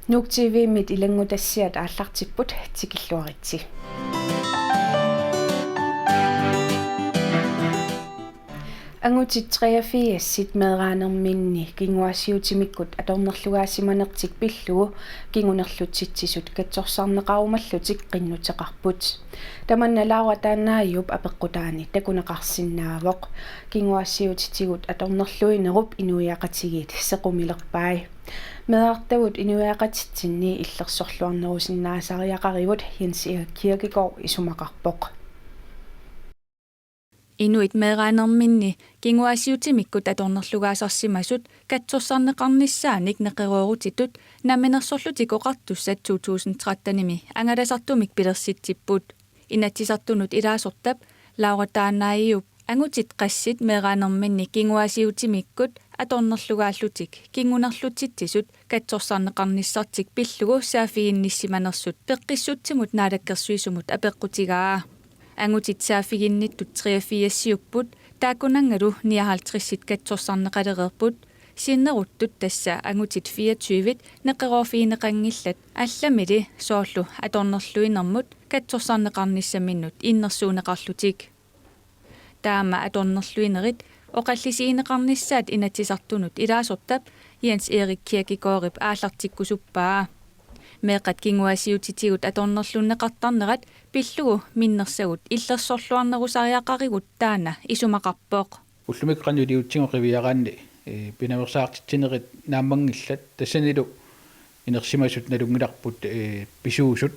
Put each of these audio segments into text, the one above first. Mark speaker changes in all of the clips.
Speaker 1: Nuuktiiviimmit ilangutassiat ааллартиппут тикиллуаритси. Angutит 83 meeraanerminni kinguassiutimikut atornerlugaasimanertik pillugu kingunerlutsitsisut katsorsarneqarumallutik qinnuteqarput tamannalaawa taannaayup apeqqutaani takunaqarsinnaavoq kinguassiutitigut atornerluinerup inuiaqatigit sequmilerpai meartavut inuiaqatitsinni illersorluarnerusinnaasariaqarivut Jens Erik Kirkegaard isumaqarpoq
Speaker 2: Inuit meeraanerminni kinguassiutimikkut atornerlugaasarsimasut katsorsaarneqarnissaanik neqeruurutitut naminersorlutikoqartussat 2013-nimi angalasartumik pilersitsipput inatsisartunut ilaasortap laurataanaayiup angutit qassit meeraanerminni kinguassiutimikkut atornerlugaallutik kingunerlutitsisut katsorsaarneqarnissartik pillugu saafiginnissimanersut peqqissutsimut naalakkersuisumut apeqqutigaa Angutit saafiginnittut 83-siupput taakunangalu 59 katsorsaarneqalereerput sinneruttut tassa angutit 24 neqeroorfiineqangillat allamili soorlu atornerluinermut katsorsaarneqarnissaminnut innersuuneqarlutik taama atornerluinerit oqallisiineqarnissaat inatsisartunut ilaasortap Jens Erik Kirkegaard aallartikkusuppaa meeqat kinguassiutitigut atornerlunneqartarnerat pillugu minnersagut illersorluarnerusariaqarigut taana isumaqarpoq
Speaker 3: уллумикканнулиутсигоқивиараанни пинамерсаартитсинерит нааммангиллат тассанилу инерсимасут налунгиларпут писуусут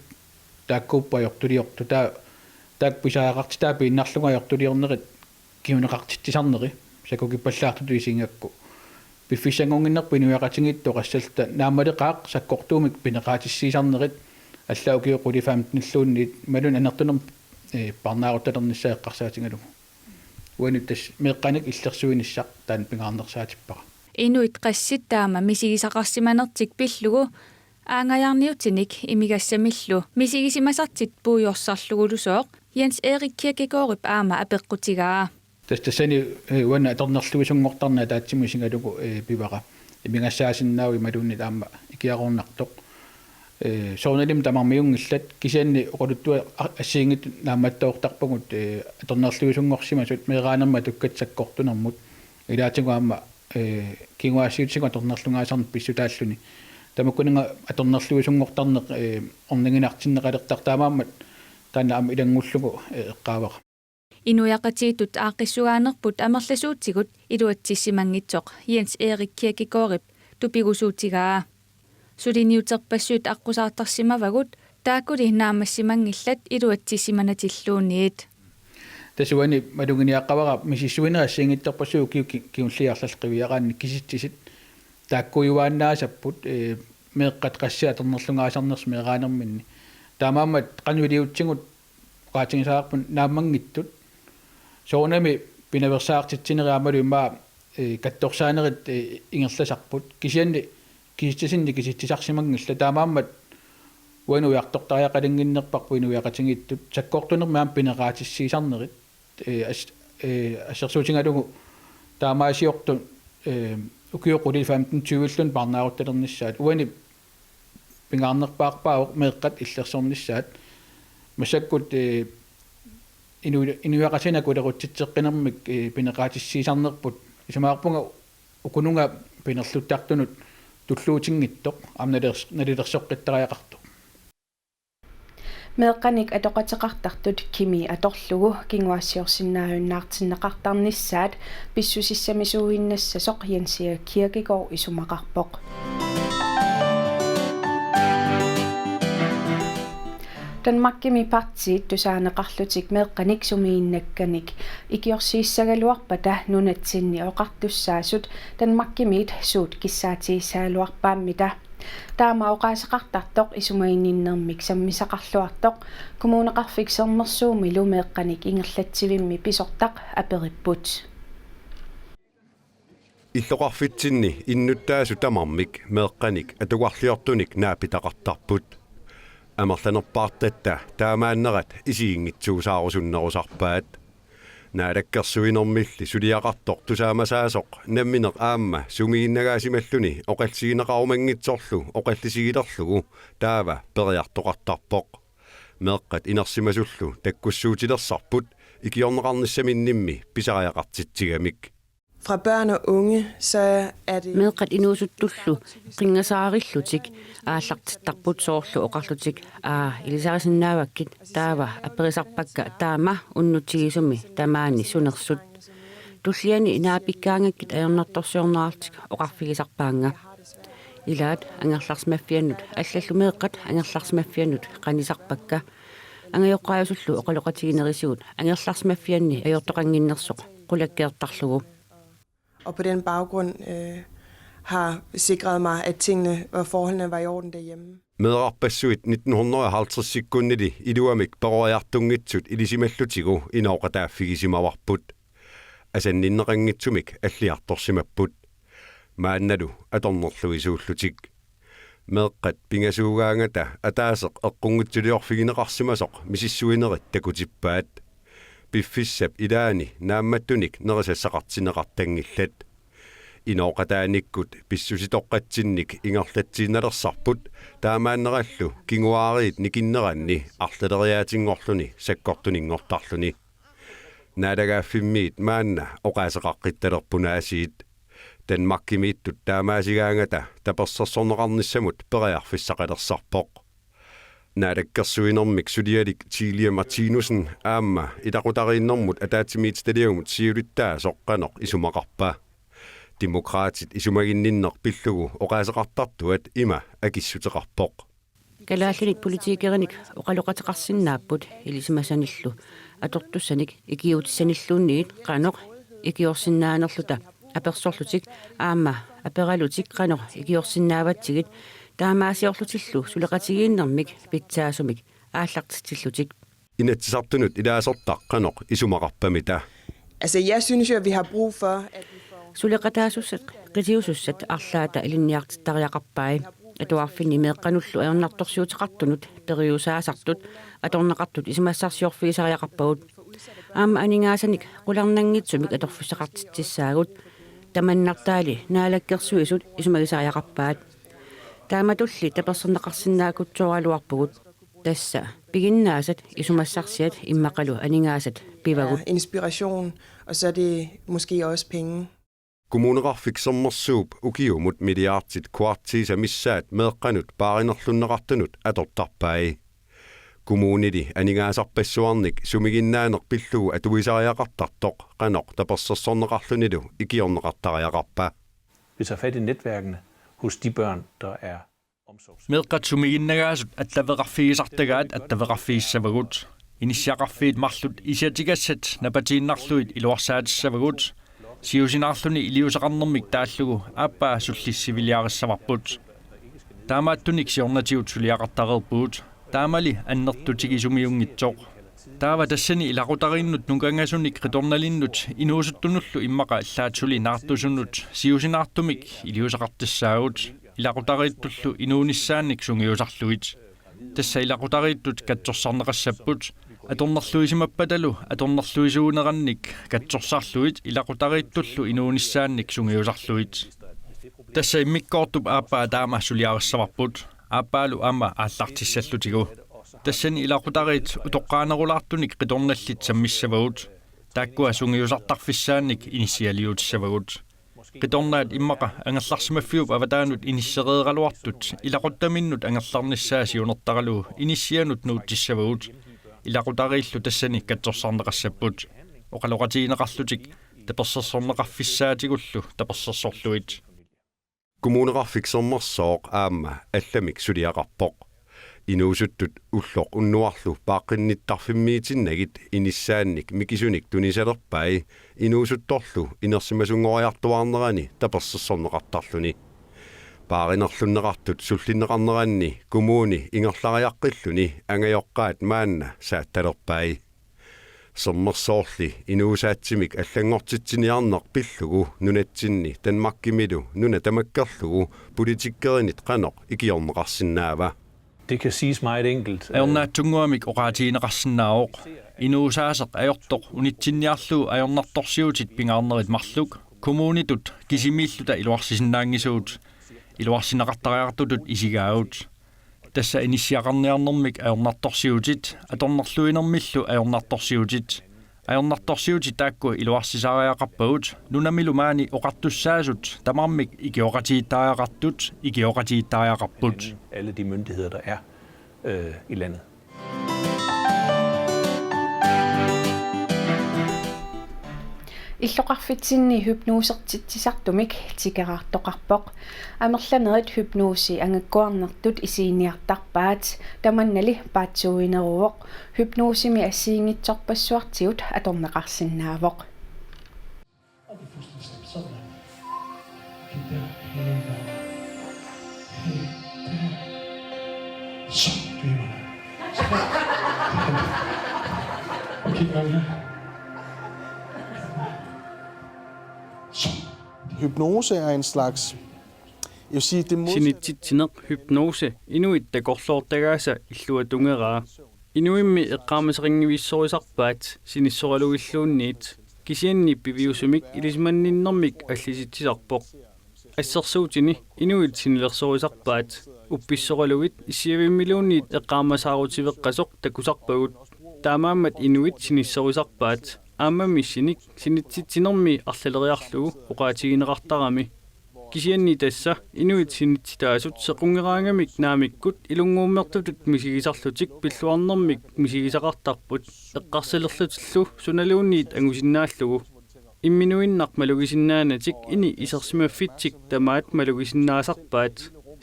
Speaker 3: тааккууппаёртулиорту таак писаақартитаапи иннарлугаёртулиорнерит киунеқартитсисарнери сакукиппаллаартуту исингакку пиффиссангунгиннерпу инуяқатингитто qassалта наамалеқаақ саккортуумик пинеқаатиссисарнерит аллаукиоқулифаамтниллуунниит малун анертунер парнааруталерниссаеққарсаатингалугу уануттас меэққаник иллерсуиниссақ таан пингаарнерсаатиппара
Speaker 2: инуит qassittaama мисигисақарсиманертик пиллугу аангаярниутиник имигассамиллу мисигисимасартит пуйорсарлугулусооқ Jens Erik Kirkegaard аама апеққутигаа
Speaker 3: тассани уана аторнерлуисунгортарнаа таатсимусингалугу пивара имигассаасиннаави малуунни таама икиарорнартоқ соорналим тамармиунгиллат кисианни оқолуттуа ассиингит нааматтаортарпагут аторнерлуисунгорсимасут меераанерма туккатсаккортунэрмут илаатигуаама кингуассиутсига аторнерлунгаасарни писсутааллуни тамаккунинга аторнерлуисунгортарнеқ орнингинартиннеқалертартаамааммат танаама илангуллугу эққаавара
Speaker 2: Inuiaqatiitut aaqqissugaanерput amerlasuutigut iluatsissimanngitsoq Jens Erik Kirkegaard tupigusuutigaa suliniuterpassuut aqqusaartarsimavagut taakuli naamassimanngillat iluatsissimanatiluuniit
Speaker 3: тасуани малугиниаққавара мисиссуинерассингиттерпассуу киуллиарлалқивиараанни киситсисит тааккуюааннаасаппут меэққат қассиа аторнерлунгаасарнерс меераанерминни таамааммат қануилиутсигут qaatigisaaqqun naammangittut soornami pinaversaartitsineriaamalu immaa kattorsaanerit ingerlasarput kisianni kiistisinni kisittisarsimangilla taamaammat uanuiartortariaqalinginnerparpu inuiaqatingittut sakkortunermaam pineqaatissiisarnerit assersuutingalugu taamaasiortu ukiuquli 15-20 parnaaruttalernissaat uani pingaarnerpaarpaa meeqqat illersornissaat масаккут инуиақасинакулерутситсеққинермик пинеқаатиссиисарнерпут исамаарпунга укунунга пинерлуттартунут туллуутингиттоқ налилерсоққиттариақартоқ
Speaker 1: meeqqanik atoqateqartartut kimi atorlugu kinguassiorsinnaajunnaartinneqartarnissaat pissusissamisuuinnassasoq Jens Erik Kirkegaard isumaqarpoq Danmarkimi partiit tusaaneqarlutik meeqqanik sumiinnakkanik ikiorsiissagaluarpata nunatsinni oqartussaasut Danmarkimiit suut kissaatiissaaluarpaammita taama oqaaseqartartoq isumainninnermik sammisaqarluartoq kommuneqarfiksernersuumilu meeqqanik ingerlatsivimmi pisortaq aperipput
Speaker 4: иллоқарфитсинни иннуттаасу тамармик меэққаник атугарлиортуник наапитақартарпут амерланерпаартатта таамааннерат исиингитсуусаарусуннерусарпаат Naadakkersuinormilli suliaqartoq tusaamasaasoq nammineq aamma sumiinnagaasimalluni oqalsiinaqarumangitsorlu oqallisigilerlugu taava periartoqartarpoq meeqqat inersimasullu takkussuutilersarput ikiorneqarnissaminimmmi pisariaqartitsigamik.
Speaker 5: Fra børn og unge, så er det...
Speaker 1: Meeqat inuusuttullu qingasaarillutik ааллартиттарпут соорлу оқарлутик илисарисиннааваккит таава аперисарпакка таама уннутигисуми тамаани сунерсут туллиани инаапиккаангаккит аернарторсиорнаартик оқарфигисарпаанга илаат ангерларсмаффианнут аллаллу меэққат ангерларсмаффианнут қанисарпакка ангайоққаажуллу оқалоқатигинерисуут ангерларсмаффианни аёртоқангиннерсоқ қулаккеэртарлугу.
Speaker 5: Og på den baggrund har sikret mig, at tingene og forholdene var i orden derhjemme.
Speaker 4: Medarpassuit 1950 sekunnili iluamik paroriartungitsut ilisimallutigu inoqataaffigisimavarput asanninneqangitsumik alliartorsimapput maannalu atornerluisuullutik meeqqat pingasuugaangata ataaseq eqqungutsuliorfigineqarsimasoq misissuinerit takutippaat piffissap ilaani naammattunik nerisassaqartineqartangillat inoqataanikkut pissusitoqqatsinnik ingerlatsiinalersarput taamaannerallu kinguaariit nikinneranni arlaleriaatingorluni sakkortuningortarluni naadagaaffimmit maanna oqaaseqaqqittalerpuna asiit tanmakkimiittut taamaasigaangata tapersersorneqarnissamut periarfissaqalersarpoq naadakkersuinermik sulialik Tilia Martinussen aamma ilaqutariinnermut ataatimiitstaliumut siulittaa soqqanoq isumaqarpa demokraatit isumaginninner pillugu oqaaseqartartuat ima akissuteqarpoq
Speaker 1: Kalaallinik politiikerinik oqaloqateqarsinnaapput ilisimasanillu atortussanik ikiutissanilluunniit qanoq ikiorsinnaanerluta apersorlutik aamma aperalutik qanoq ikiorsinnaavatigit taamaasiorlutillu suleqatigiinnermik pitsaasumik aallartitillutik
Speaker 4: inatsisartunut ilaasortaqqanoq isumaqarpamita.
Speaker 5: Altså, jeg synes jo, at vi har brug for, at vi får...
Speaker 1: Suleqataasussat qitiusussat arlaata ilinniartittariaqarpai atuarfinni meeqqanullu aernartorsiuteqartunut periusaasartut atorneqartut isimassarsiorfigisariaqarpagut aamma aningaasanik qularnanngitsumik atorfissaqartitsissaagut tamannartaali naalakkersuisut isumagisariaqarpaat taamatulli taperserneqarsinnaakutsuaraluarpugut tassa piginnaasat isumassarsiat immaqalu aningaasat pivagut
Speaker 5: Inspiration, og så er det måske også penge.
Speaker 4: Kommuneqarfiksermersuup ukiumut milliartit kvartiisa missaat meeqqanut paarinerlunneqartunut atortarpai kommunili aningaasarpassuarnik sumiginnaaneq pillugu atuisariaqartartoq qanoq tapersersorneqarlunilu ikiorneqartariaqarpa.
Speaker 6: Vi tager fat i netværkene hos de børn, der er omsorgssyge.
Speaker 7: Meeqqat sumiginnagaasut allaveqarfigisartagaat attaveqarfigissavagut inissiaqarfiit marlut isiatigassat napatiinnarluit iluarsaatisavagut siusinarluni iliuseqarnermik taallugu aappaa sullissiviliarissavapput taamaattunik siornatigut suliaqartareerpuut taamali annertutigisumiyungitsoq taava tassani ilaqutariinnut nukangasunik ritornalinnut inuusuttunullu immaqa allaatsuli naartusunnut siusinaartumik iliuseqartissaagut ilaqutariittullu inuunissaannik sungiusarluit tassa ilaqutariittut katsorsaarneqassapput atornerluisimappatalu atornerluisuunerannik katsorsarluit ilaqutariittullu inuunissaannik sungiusarluit tassa immikkoortup aappaa taama suliarissavapput aappaalu aama aallartissallutigu tassani ilaqutariit utoqqaanerulaartunik qitornallit sammissavagut taakkua sungiusartarfissaannik inissialiutissavagut qitornaat immaqa angerlarsimaffiup avataanut inissereeraluartut ilaquttaminnut angerlarnissaasiunertaralu inissianut nuutissavagut ilaqutariillu tassani katsorsaarneqassapput oqaloqatiineqarlutik tapersersorneqarfissaatigullu tapersersorluit
Speaker 4: Kommuneqarfiksermersooq aamma allamik suliaqarpoq inuusuttut ulloq unnuarlu paaqinnittarfimmiitinnagit inissaannik mikisunik tunisalerpai inuusuttorlu inersimasungoriartuarnerani tapersersorneqartarluni paarinerlunneqartut sullinneqarneranni kommuni ingerlariaqqilluni angajoqqaat maanna saattalerpai sermersoorli inuusaatsimik allangortitsiniarneq pillugu nunatsinni tanmakkimilu nuna tamakkerlugu politikkerinit qanoq ikiorneqarsinnaava.
Speaker 6: Det kan siges meget enkelt.
Speaker 7: Ajornaattunguamik oqaatiineqarsinnaavoq inuusaaseq ajortoq unitsinniarlu ajornartorsiutit pingaarnerit marluk kommunitut kisimiilluta iluarsisinnaangisuut iluarsinaqartariartutut isigaagut tassa inissiaqarniarnermik ajornartorsiutit atornerluinermillu ajornartorsiutit ajornartorsiutit taakku iluarsisaariaqarpagut nunamilumaani oqartussaasut tamarmik ikioqatiittaariaqartut ikioqatiittaariaqarput
Speaker 6: Alle de myndigheder, der er i landet.
Speaker 1: иллоқарфитсинни hypnosertitsisartumik tikeraartoqarpoq amerlanerit hypnosi angakkuarnertut isiiniartarpaat tamannali paatsuuineruvoq hypnosimi assiingitsorpassuartigut atorneqarsinnaavoq
Speaker 8: Hypnose er en slags, jeg vil sige, det
Speaker 9: Sinitsitsinaq hypnose inuit takorloortagaasa illuatungeraa inuimmi eqqaamaseringivissoriisarpaat sinissoraluilluunniit kisianni piviusumik ilismanninnermik allisitisarpoq assersuutini inuit sinilersoriisarpaat uppissoraluit issiavimmiluunniit eqqaamasaaruutiveqqasoq takusarpagut taamaammat inuit sinissoriisarpaat aamammissinik sinitsitinermi arlaleriarlugu oqaatigineqartarami kisianni tassa inuit sinitsitaasut sequngeraangamik naamikkut ilunguummertutut misigisarlutik pilluarnermik misigisaqartarput eqqarsalerlutillu sunaluunniit angusinnaallugu imminuinnaq malugisinnaanatik ini isersimaffitsik tamaat malugisinnaasarpaat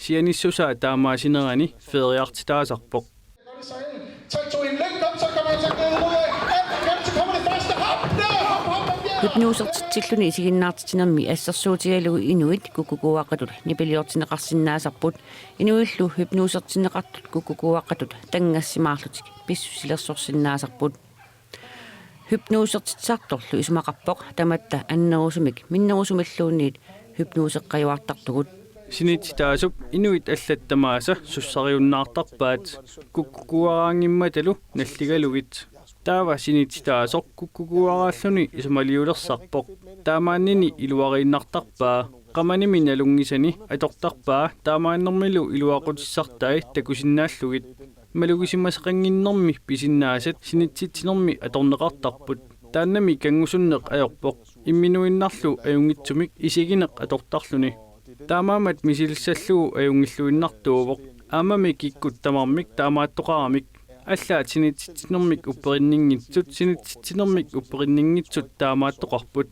Speaker 9: sianissusaa taamaasinerani feriartitaasarpoq
Speaker 10: hypnosertitsilluni isiginnaartitinermi assersuutigalugu inuit kukukuaqatut nipiliortineqarsinnaasarput inuillu hypnosertineqartut kukukuaqatut tangassimaarlutik pissusilersorsinnaasarput hypnosertitsartorlu isumaqarpoq tamatta annerusumik minnerusumilluunniit hypnoseqqajuartartugut
Speaker 9: sinitsitaasup inuit allattamaasa sussariunnaartarpaat kukkukuaraangimmatalu nalligalugit taava sinitsitaasoq kukkukuaraalluni isumaliulersarpoq taamaannini iluariinnartarpaa qamanimi nalungisani atortarpaa taamaannermilu iluaqutissartai takusinnaallugit malugisimaseqanginnermi pisinnaasat sinitsitinermi atorneqartarput taannami kangusunneq ajorpoq imminuinnarlu ajungitsumik isigineq atortarluni taamaamat misilssallugu ajungilluinnartuuvoq aamami kikkut tamarmik taamaattoqaramik аллаат синитситинэрмик уппериннингитсут синитситинэрмик уппериннингитсут таамааттоқарпут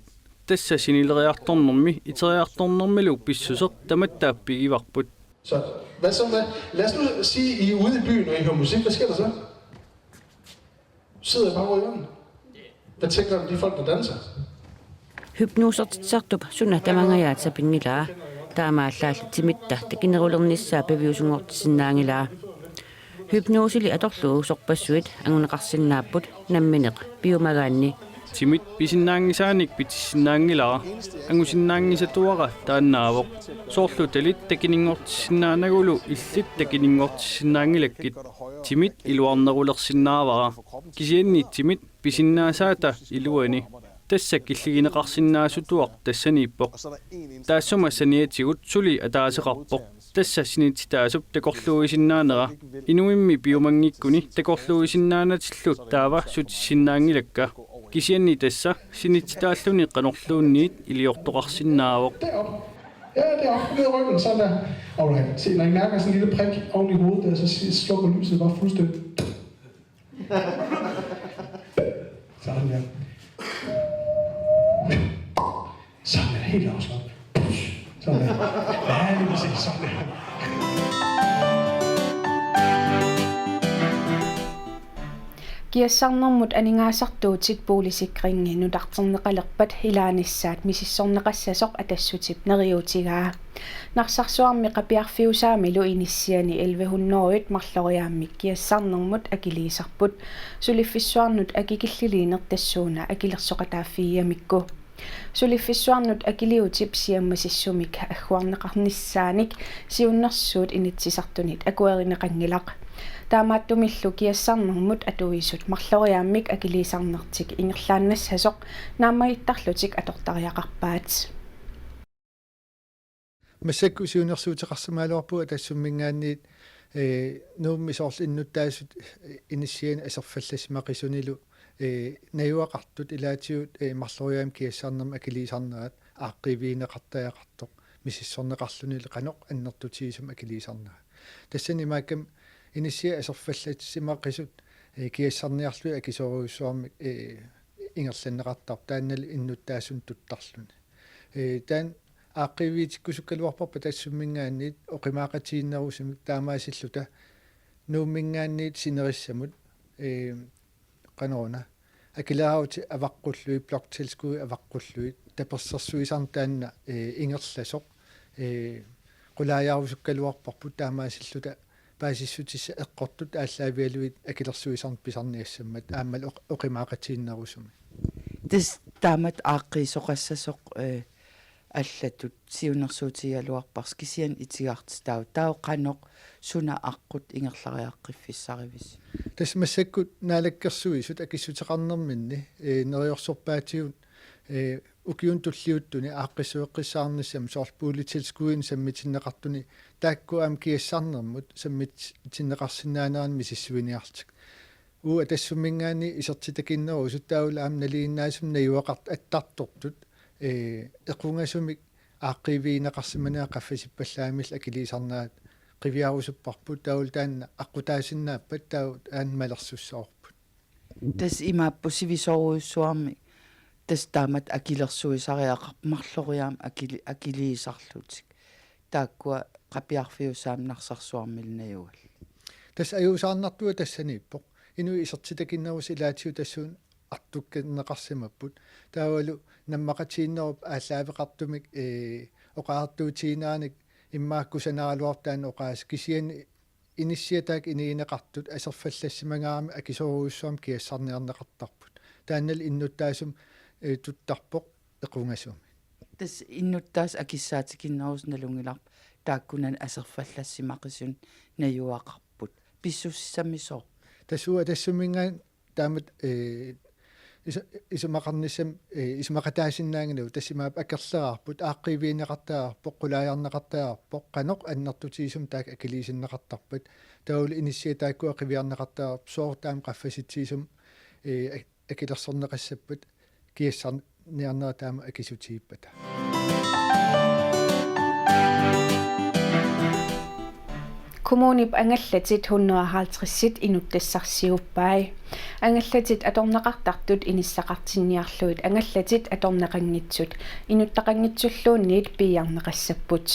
Speaker 9: тасса синилериарторнэрми итериарторнэрмилу писсусеқ таматтааппигиварпут.
Speaker 8: Så hvad så med? Lad os nu sige, I er ude i byen, og I hører musik. Hvad sker der så? Sidder I bare over i hjørnet? Hvad tænker du om de folk, der danser?
Speaker 10: hypnosertitsartup sunnatamangayaatsapingilaa taamaallaallitimitta takinerulernissaa paviusungortisinnaangilaa hypnosili atorlugu sorpassuit anguneqarsinnaapput nammineq piumagaanni
Speaker 9: timit pisinnaangisaanik pitissinnaangilaa angusinnaangisatuara taannaavoq soorlutalit takiningortisinnaanagulu illit takiningortisinnaangilakkit timit iluarnerulersinnaavara kisianni timit pisinnaasaata iluani tassa killigineqarsinnaasutuaq tassaniippoq taassuma saniatigut suli ataaseqarpoq tassa sinitsitaasup takorluuisinnaanera inuimmi piumangikkuni takorluuisinnaanatillut taava sutissinnaangilakka kisianni tassa sinitsitaalluni qanorluunniit iliortoqarsinnaavoq
Speaker 8: Ja, det er op ned ryggen, sådan der. Alright, se, når I mærker sådan en lille prik oven i hovedet, der, så slukker lyset bare fuldstændig. Sådan der. Sådan der, helt afslappet. Sådan der. Ja, lige præcis, sådan der.
Speaker 1: Kiassarnermut aningaasartuutit puulisikringi nutarterneqalerpat hilaanissaat misissorneqassasoq atassutip neriutigaa narsarsuarmi qapiarfiusaami luinissiani 1100-ut marloriaammik kiassarnermut akiliisarput suliffissuarnut akikilliliinertassuuna akilersoqataafiiamikku suliffissuarnut akiliutip siammasissumik agguarneqarnissaanik siunnersuut initsisartunit akuerineqangilaq таамааттумиллу киассарнэрмут атуисут марлориааммик акилисарнертик ингерлааннассасоқ нааммагиттарлутик атортариақарпаат
Speaker 8: массакку сиунерсуутеқарсимаалуарпуа тассуммингаанниит нуумми соорл иннуттаасут иниссиан асерфалласимақисунилу наюақартут илаатиут марлориаам киассаарнерма акилисарнерат ааққивиинеқартаяқартоқ мисиссорнеқарлунили қаноқ аннертутигисум акилисарнера тассани мааккам иниссиа асерфалласимақисут киассарниарлуи акисоруйуссуарми ингерланнеқартар тааннали иннуттаасун туттарлуни таан ааққивиитиккусуккалуарпарпа тассуммингаанниит оқимаақатииннерусимик таамаасиллута нууммингаанниит синериссамут qanona akilaaruti avaqqulluit bloktilskui avaqqulluit tapersersuisarn taanna ingerlasoq qulaajaarusukkaluarparput taamaasilluta paasissutissa eqqortut ааllaавиалуит акилерсуисарн писарниассаммат ааммал оқимаақатииннерусуми
Speaker 11: тис таамат ааққиисоқассасоқ аллатут сиунерсуутигалуарпарс кисиан итигаартитау таоқаноқ суна аққут ингерлариаққиффиссаривис
Speaker 8: тас массаккут наалаккерсуисут акиссутеқарнерминни нериорсорпаатиут укиун туллиуттуни ааққиссуэққиссаарниссам соорпуулитилскуин саммитиннеқартуни тааккуам киассаарнермут саммитиннеқарсинаанеран мисиссуиниартик уу тассуммингаани исертитакиннеру суттаула аам налииннаасум наюақарт аттартортут эқунгасумик ааққивиинеқарсиманаа қаффасиппаллаамил акилисарнаат qiviyarusupparput taul taanna аққутаасиннааппат тау аанмалерсуссаорпут
Speaker 11: тас имааппу сивисоруйуссуарми тас таамат акилерсуисариақар марлориаам акилиисарлутик тааккуа қапиарфиусаамнарсарсуармилнаюал
Speaker 8: тас аюусаарнартуа тассанииппоқ инуи исертитакиннерус илаатиу тассуун артуккеннеқарсимаппут таавалу наммақатииннеруп ааллаавеқартумик оқаартуутиинааник иммааккусанааруартаан оқаас кисиан иниссиатаак иниинеқартут асерфаллассимагаами акисоруйуссуам киассарниарнеқартарпут тааннал иннуттаасум туттарпоқ эқунгасуми
Speaker 11: тас иннуттаас акиссаатикиннерус налунгилар тааккунан асерфаллассимақисун наюақарпут писсуссамисоо
Speaker 8: тасуа тассумингаан таамат исумақарнissam исумақатаасиннаангилу тассимаап акерлераарпут ааққивиинеқартаарпоқ қулааярнеқартаарпоқ қаноқ аннертутигисум таак акилисиннеқартарпат таули иниссиатааккуа қивиарнеқартаарп соортаам қаффаситсиисум акилерсорнеқассаппут киассарниарнера таама акисутигиппата
Speaker 1: Kommunip angallatit 150 inuttassarsiuppai. Angallatit atorneqartartut inissaqartinniarluit angallatit atorneqanngitsut inuttaqanngitsulluunniit piiarneqassaput.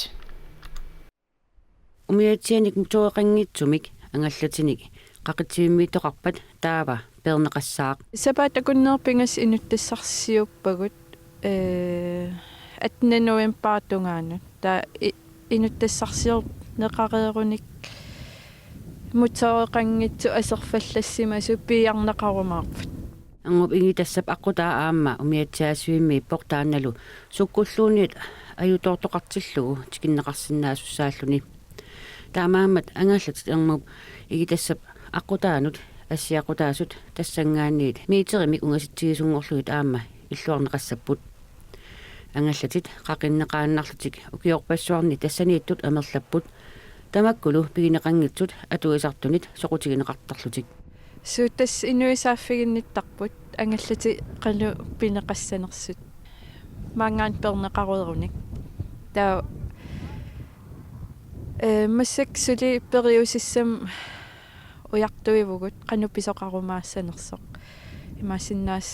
Speaker 10: Umiatianik mutueqanngitsumik angallatinik qaqitiimmiitoqarpat taava perneqassaaq.
Speaker 12: Sapatakunnerpingas inuttassarsiuppagut atnanuimpaartungaanut ta inuttassarsiup neqareerunik mutsoeqanngitsu aserfallassimasu piiarneqarumaarput
Speaker 10: angup ingitassap aqutaa aamma umiatsiaasuimmi portaannalu sukkulluunit ajutortoqartillugu tikinneqarsinnaasussaalluni taamaammat angallat ermup igitassap aqutaanut assiaqutaasut tassangaanniit miiterimik ungasittigisungorluit aamma illuarneqassapput angallatit qaqinneqaannarlutik ukiorpassuarni tassaniittut amerlapput tamakkulu pigineqanngitsut atuisartunit soqutigineqartarlutik
Speaker 12: suutas inuisaafiginnittarput angallati qalu pineqassanersut maangaan perneqaruerunik taa massak suli periusissam ujartuivugut qanu pisoqarumaasanersoq imaasinnaas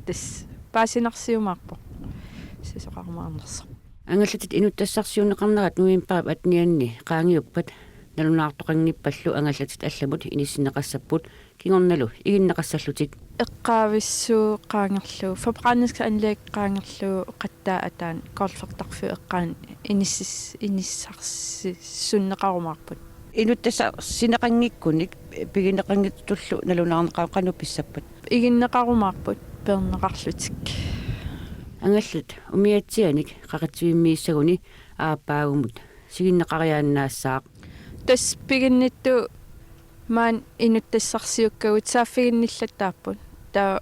Speaker 12: tas паасинарсиумаарпо сисоқармаарнерсо
Speaker 10: ангаллатит инуттассарсиунеқарнерат нуимпаап атнианни qaangiuppat налунаартоқангиппаллу ангаллатит алламут иниссинеқассаппут кигорналу игиннеқассаллутик
Speaker 12: эққаависсуу qaangерлуу фабраниск анлеек qaangерлуу qattaa атаан корлфертарфу эққаан иниссарсуннеқарумаарпут
Speaker 10: инуттассарсинеқангиккуник пигинеқангиттуллу налунаарнеқаақану писсаппут
Speaker 12: игиннеқарумаарпут пернеқарлутик
Speaker 10: ангаллат умиатсианик qaqatiimmiissaguni ааппаагумут сигиннеқариааннаассаақ
Speaker 12: tas piginnittu maan inuttassarsiukkagut saaffiginnillataapпут таа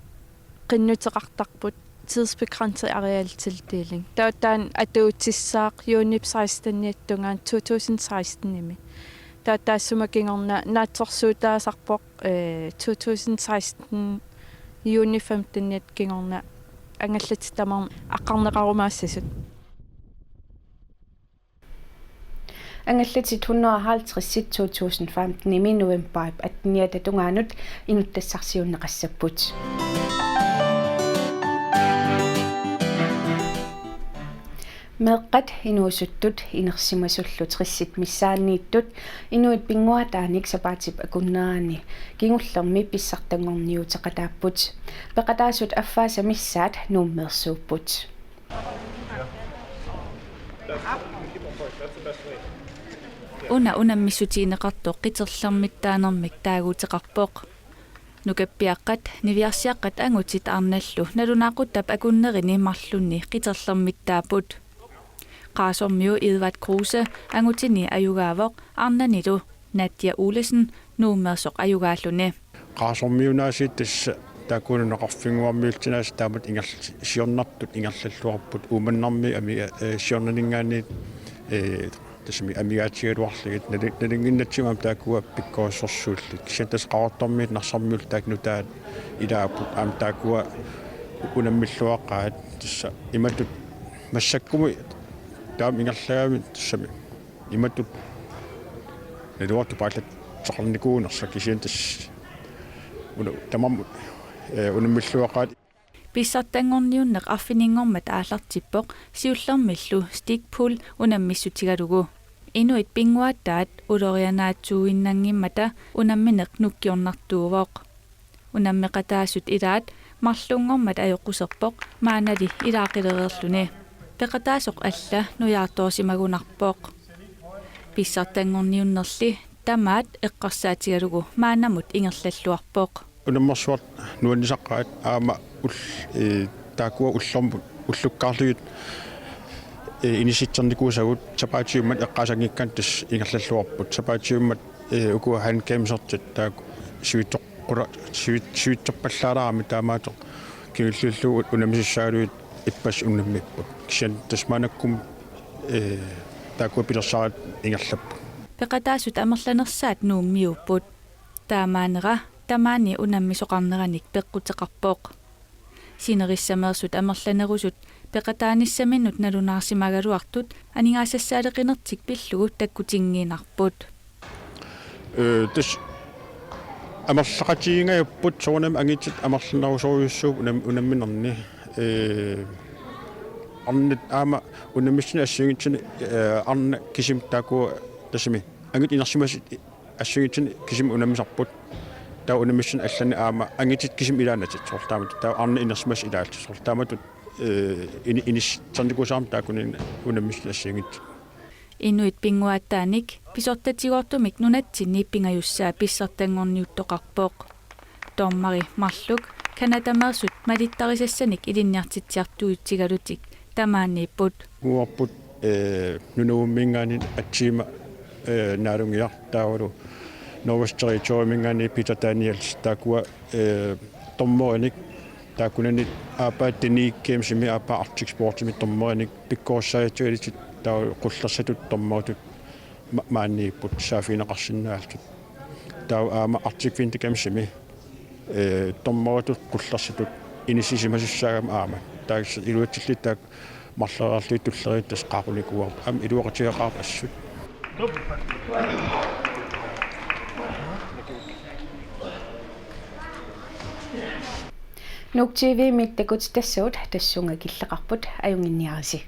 Speaker 12: qinnuteqartarput tidsbegrænset arealtildeling. Der er atuutissaaq Unip 16-niattungaan 2016 nimi. Der er sumagingorna naatsorsuutaasarpoq 2016 Unip 15-niat gingorna angallatitamarm aqarneqarumaassasut.
Speaker 1: Angallatit 150 2015 imi november atniata tungaanut inuttassarsiunneqassapпут. Meqqat inuusuttut inersimasullut trissit missaanniittut inuit pinguataanik sapaatip akunnaani kingullermi pissartangorniuteqataapput peqataasut affaasa missaat nuummeersuupput.
Speaker 2: Unamissutiineqartoq qiterlermittaanermik taaguuteqarpoq nukappiaqqat niviarsiaqqat angutit arnallu nalunaaqutap akunnerini marlunni qiterlermittaaput qaasormiu Edvard Kruse angutini ayugaavoq arnanilu Nadia Olesen nuummeersoq ayugaalluni
Speaker 13: qaasormiunaasit tassa taakuununeqarfinguarmiultinaas taamat ingerl siornartut ingerlalluarput uumannarmi ami siornaningaani tasmi amigaatigaluarligit nalinginnatsimaam taakua pikkoossorsuullik siatas qaortormiit narsarmiul taaknutaat ilaaput aam taakua unammilluaqaat tassa imatut massakkumi taam ingerlagaami tassami imatut naluartu paallat soqarnikuunersa kisiantas tamam unammilluaqaat
Speaker 2: pissartangorniunneq arfiningormat aallartippoq siullermillu stickpull unammissutigalugu inuit pinguattaat ulorianaatsuuinnangimmata unammineq nukkiornartuuvoq unammeqataasut ilaat marlungormat ajoqquserpoq maanali ilaaqilerierluni peqataasoq alla nujaartoosimagunarpoq pissartangorniunnerli tamaat eqqarsaatigalugu maanamut ingerlalluarpoq
Speaker 13: unammersuart nuannisaqqaat aama taakua ullormut ullukkaarlugut inisitsernikussagut sapaatiummat eqqaasangikkan tas ingerlalluarput sapaatiummat ukua handcamsertit taaku sivittoqqula sivitserpallaaraami taamaatoq kivillullugut unamisissaalugut ippas unammipput kisian tasmaanakkum taakua pilersarat ingerlappu
Speaker 2: peqataasut amerlanersaat nuummiupput taamaanera tamaani unammisoqarneranik peqqutеқарпоқ синерissамерсут амерланерусут пеқатааниссаминнут налунаарсимагалуартут анигаассаалеқинертик пиллугу таккутингиинарпут
Speaker 13: тас амерлақатигингаяппут соонам ангитсит амерланерусориуссуу унамминерни арнит аама унаммиссина ассугитсини арна кисим таакуа тасми ангит инерсимасит ассугитсини кисим унаммисарпут таа унаммисsin аллани аама ангитит кисим илаанатит сортаамат таа арна инерсимас илаалт сортааматут инис сандикусаам таакунин унаммиссассингит
Speaker 2: инуит пингуаттааник писортатигортумик нунатсинни пингаюссаа писсартангорниуттоқарпоқ томмари марлук канатамерсут малиттарисассаник илинниартитсиартуутсигалутик тамааннииппут
Speaker 13: уарпут нунууммингаани атсима наалунгиар таавалу Norwest territoriumingani Peter Daniels taakua tommorinik taakunanit aapaattinik keemsimi aapa Arctic Sportsimi tommorinik pikkoorsaajatualit taa qullersatut tommootut maanniipput saafiineqarsinnaaltut taa aama Arctic Winter keemsimi tommootut qullersatut inissisimasussaagam aama taa iluatsillit taa marlerarluit tulleriit tas qaaqunikuar am iluaqatiaqaar assut
Speaker 1: Nuk TV mit takut tassut tassunga killeqarput ajunginniarisi